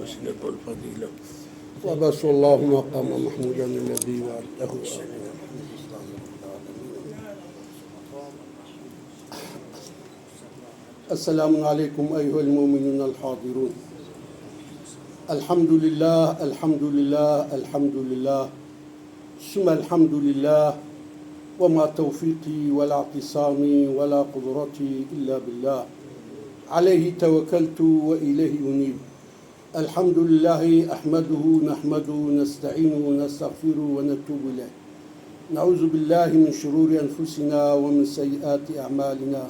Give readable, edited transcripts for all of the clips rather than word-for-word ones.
الوسيلة والفضيلة وبس الله مقام محمودا الذي وعدته. السلام عليكم أيها المؤمنون الحاضرون. الحمد لله الحمد لله الحمد لله ثم الحمد لله، وما توفيقي ولا اعتصامي ولا قدرتي إلا بالله، عليه توكلت وإليه أنيب. الحمد لله أحمده نحمده نستعينه ونستغفره ونتوب إليه. نعوذ بالله من شرور أنفسنا ومن سيئات أعمالنا،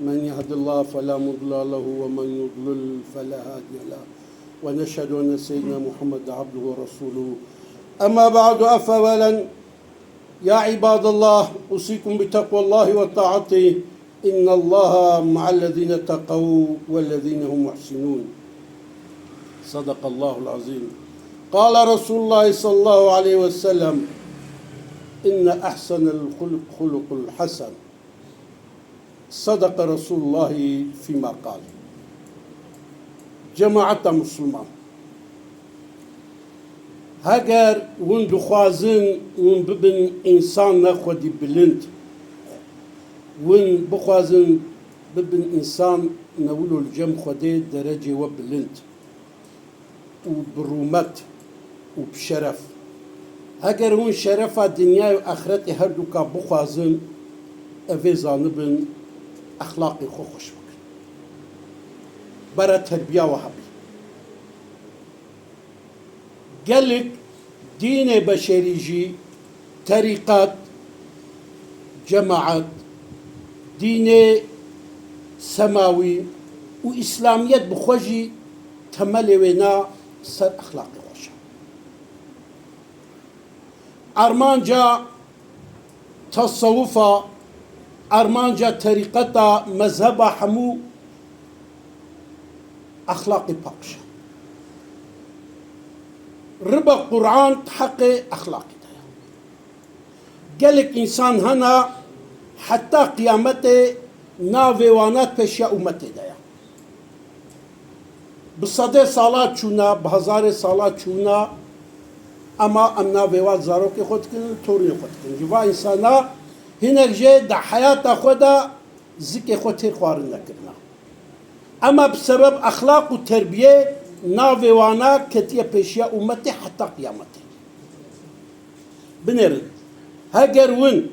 من يهد الله فلا مضل له ومن يضلل فلا هادي له، ونشهد أن سيدنا محمد عبده ورسوله. أما بعد، أفولا يا عباد الله أوصيكم بتقوى الله وطاعته، إن الله مع الذين اتقوا والذين هم محسنون. صدق الله العظيم. قال رسول الله صلى الله عليه وسلم: إن أحسن الخلق خلق الحسن. صدق رسول الله فيما قال. جماعة مسلمان، هاگر ون دخوازن ون ببن إنسان نخودي بلند، ون بخوازن ببن إنسان نولو الجم خودي درجة وبلند وبرومت وبشرف. هاگر ون شرفة دنيا وآخرتي هردوكا بخوازن أفيزا نبن أخلاقي خوش بكن برا تربية وهبي. قالك دين بشريجي طريقات جماعات دين سماوي وإسلاميات بخوجي تملي ونا سر أخلاقي خوشا. أرمانجا تصوفا، أرمانجا طريقتا مذهبا حمو أخلاقي باقشا. ربا قرآن تحقي أخلاقي دايا. قالك إنسان هنا حتى قيامته ناويوانات بشيا أمتي دايا. بصدي صلاة شونا بهزار صلاة شونا، أما أم ناويوات زاروكي خودكن توري خودكن جوا إنسانا هناك جي دا حياة خودا زكي خوتير خوارن نكرنا. أما بسبب أخلاق وتربية ناويوانا كتيا بيشيا أمتي حتى قيامتي. بنرد هاگر ون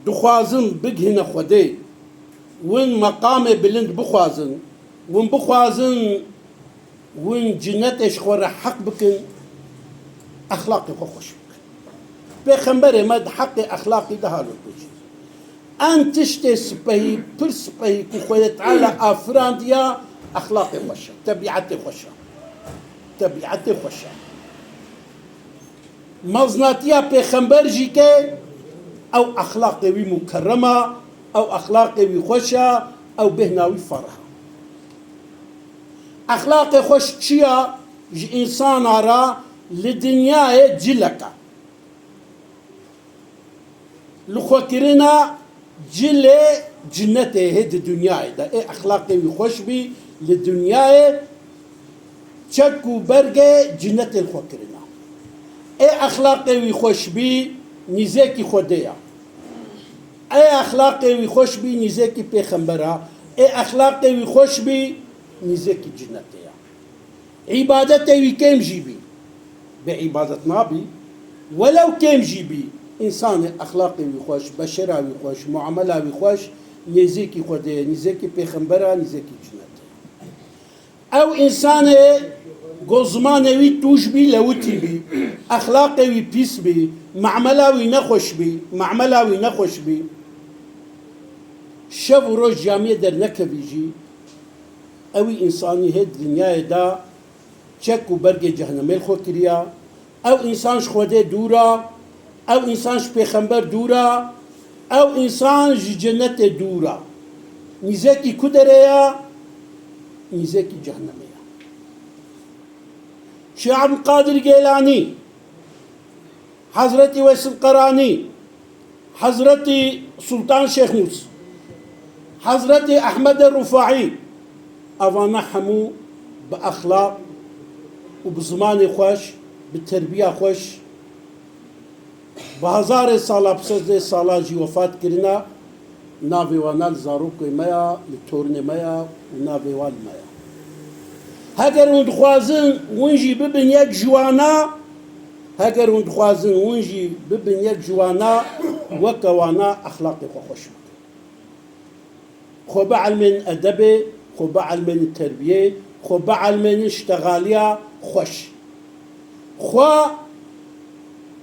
دخوازن بجهنا خودي، ون مقام بلند بخوازن، ون بخوازن ون جنتش خور حق بكن أخلاقي خوش بكن. بخمبري مد حق أخلاقي دهالو بيجي. أن تشتي سبهي برس سبهي كخويت على أفرانديا أخلاقي خوشة، تبعتي خوشة، تبعتي خوشة. مزناتيا بخمبر جيكي أو أخلاقي وي مكرمة أو أخلاقي وي خوشة أو بهناوي فرحة. أخلاقي خوش تشيا إنسان را لدنيا جلكا لخوكرنا جلي جنته هيد الدنيا دا. إيه أخلاقي وخوش بي للدنيا تشكو برقة جنة الخوكرنا. إيه أخلاقي وخوش بي نزاكي خوديا. إيه أخلاقي وخوش بي نزاكي بيخمبرها. إيه أخلاقي وخوش بي نزاكي جنتها. عبادتي وكيم جيبي بعبادة نابي ولو كيم جيبي إنسان أخلاقي وخوش، بشرة وخوش، معاملة وخوش، نزاكي خوديا، نزاكي بيخمبرها، نزاكي جنتها. أو إنسان قزمان وي توش بي لوتي بي، أخلاقي وي بيس بي، معاملة وي نخوش بي، معاملة وي نخوش بي، شب وروج جامعة در نكبيجي، أو إنساني هاد دنيا دا چك وبرق جهنم الخو كريا، أو إنسان شخوده دورا، أو إنسان شبيخمبر دورا، أو إنسان جنة دورا. نزاكي كدريا، نزاكي جهنميا. شيخ عبد القادر الجيلاني، حضرتي ويس القراني، حضرتي سلطان شيخ موسى، حضرتي أحمد الرفاعي، أوانا حمو بأخلاق وبزماني خوش بالتربية خوش بهزار صالة بسزدي صالة جي وفات كرنا نافي وانال زاروكي ميا لتورني ميا ونافي وان ميا هاگر وندخوازن ونجي ببن يك جوانا هاگر وندخوازن ونجي ببن يك جوانا وكوانا أخلاقي خوش خو بعلمن أدبي خو بعلمن التربية خو بعلمن اشتغاليا خوش خو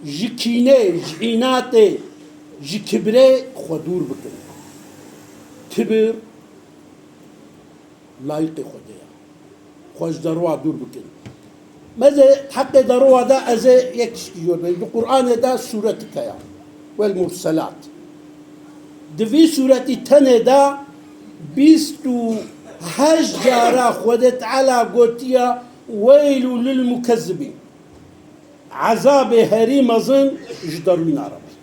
جكيني جعيناتي جكبري خو دور بكن كبر لايقي خديا خوش دروا دور بكن ماذا حتى دروا دا أزي يكشكي بالقرآن دا سورة كيا والمرسلات دفي سورة تنه دا بيستو هجارة خدت على قوتيا ويل للمكذبين عذاب هريم ظن جدرون عربي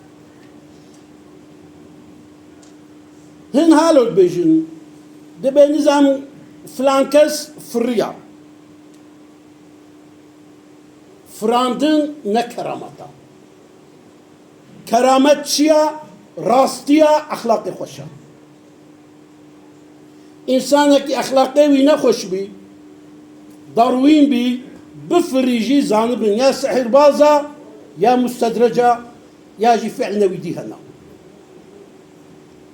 هن هالو بيجن دبي نظام فلانكس فريا فراندن نكرامتا كرامت شيا راستيا أخلاقي خوشا إنسانك أخلاقي وينا خوش بي داروين بي بفريجي زانبن يا سحر بازا يا مستدرجة يا جي فعل نويدي هنا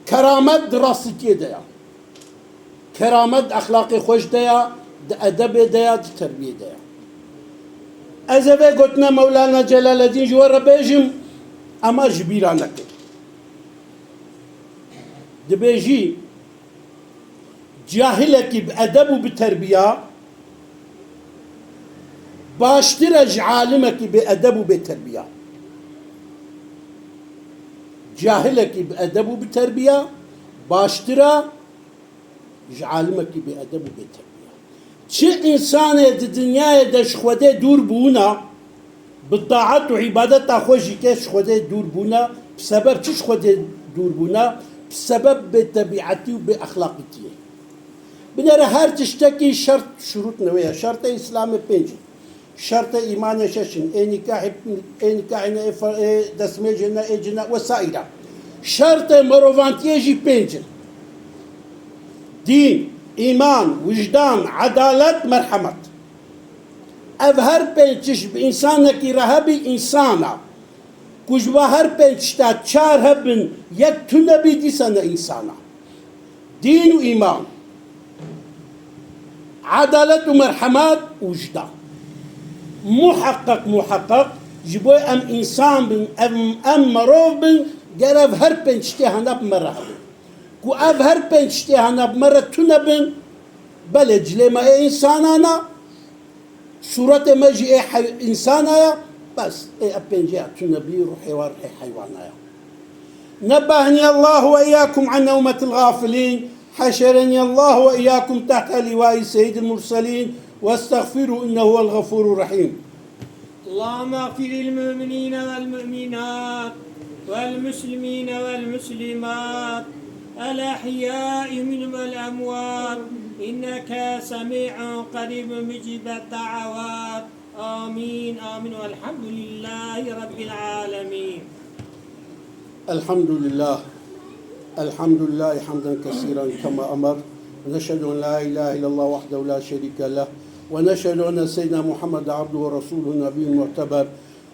كرامت دراستي ديا كرامت أخلاقي خوش ديا أدب ديا تربية ديا أزبي قلتنا مولانا جلال الدين جوار بيجم أما جبيرانك دبيجي جاهلك بأدب وبتربية باشترج عالمك بأدب وبتربية جاهلك بأدب وبتربية باشترى عالمك بأدب وبتربية شي إنسان الدنيا دش خده دور بونا بالطاعات وعبادات خوشي كيش خده دور بونا بسبب چش خده دور بونا بسبب بطبيعتي وبأخلاقتي بنرى هر تشتكي شرط شروط نوية شرط إسلام بينجي شرط إيمان ششن أي نكاح دسمجنا إجنا وسائرة شرط مروفانتيجي بينجن دين إيمان وجدان عدالة مرحمة أظهر بينتش بإنسانك رهبي إنسانا كجوا هر بينتشتا تشار هبن يكتنا بيدي سنة إنسانا دين وإيمان عدالة ومرحمات وجدان محقق جبوي أم إنسان بن أم مروف بن قال هر بينتشتي هنا بمرة كو هر بينتشتي هنا بمرة تنبن بلج لما إنسانانا صورة ما جي إنسانا بس أبنجي تنبي روحي وروحي حيوانا نبهني الله وإياكم عن نومة الغافلين حشرني الله وإياكم تحت لواء سيد المرسلين واستغفروا إنه هو الغفور الرحيم اللهم اغفر للمؤمنين والمؤمنات والمسلمين والمسلمات الأحياء منهم والأموات إنك سميع قريب مجيب الدعوات آمين آمين والحمد لله رب العالمين الحمد لله حمدا كثيرا كما أمر ونشهد أن لا إله إلا الله وحده لا شريك له ونشهد أن سيدنا محمد عبده ورسوله النبي المعتبر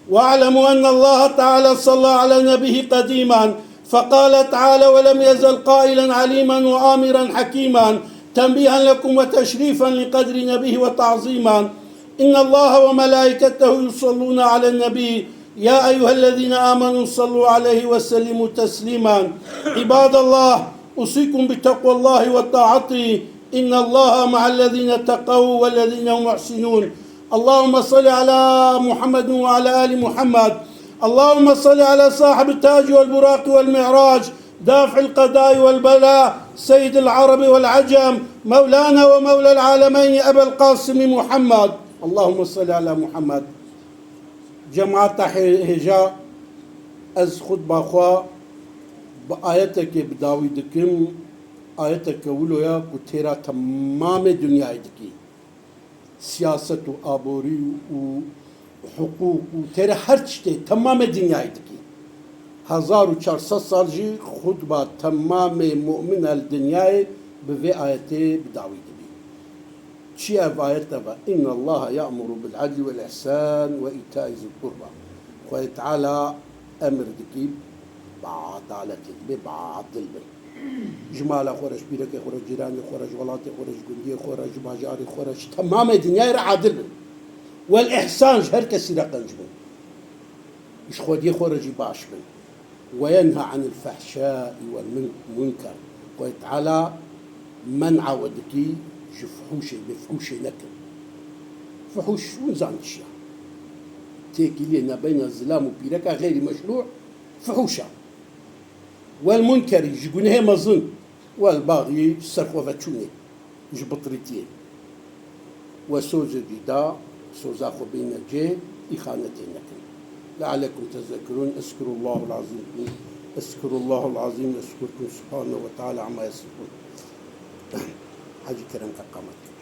واعلموا أن الله تعالى صلى على نبيه قديما فقال تعالى ولم يزل قائلا عليما وآمرا حكيما تنبيها لكم وتشريفا لقدر نبيه وتعظيما إن الله وملائكته يصلون على النبي يا أيها الذين آمنوا صلوا عليه وسلموا تسليما عباد الله أوصيكم بتقوى الله وطاعته إن الله مع الذين اتقوا والذين هم محسنون اللهم صل على محمد وعلى آل محمد اللهم صل على صاحب التاج والبراق والمعراج دافع القضاء والبلاء سيد العرب والعجم مولانا ومولى العالمين أبا القاسم محمد اللهم صل على محمد جماعة هجاء از خطبة خوا بآياتك بداويدكم آياتك ولويا كتيرا تمام دنيا دكي siyaset و آبوری و حقوق و تر هر چیزی تمام دنیای دکی 1400 سال جی خود با تمام مؤمن الدنیای به وی آیتی بدعوی دبی چی آیت دبا إن الله يأمر بالعدل والإحسان وإيتاء ذي القربى خواه تعالى أمر دکی بعدالت بعدل بن جمال خورش بیرک خورش جیران خورش ولات خورش گندی خورش باجاری خورش تمام دنیای را عادل بن والإحسان هر کسی را قنج بن إيش خودي خورجي باش بن وينهى عن الفحشاء والمنكر وتعالى منع ودكي فحوشي بفحوشي لكن فحوش ونزان الشيء تيكي لنا بين الظلام وبيركا غير مشروع فحوشا والمنكر يجيقون هي مظن والباغي سرخوا فتشوني جبطريتين وسوز جدا سوزاخو بين الجي إخانتين لكن لعلكم تذكرون اذكروا الله العظيم اذكروا الله العظيم يذكركم سبحانه وتعالى عما يصفون حاجة كرم قامت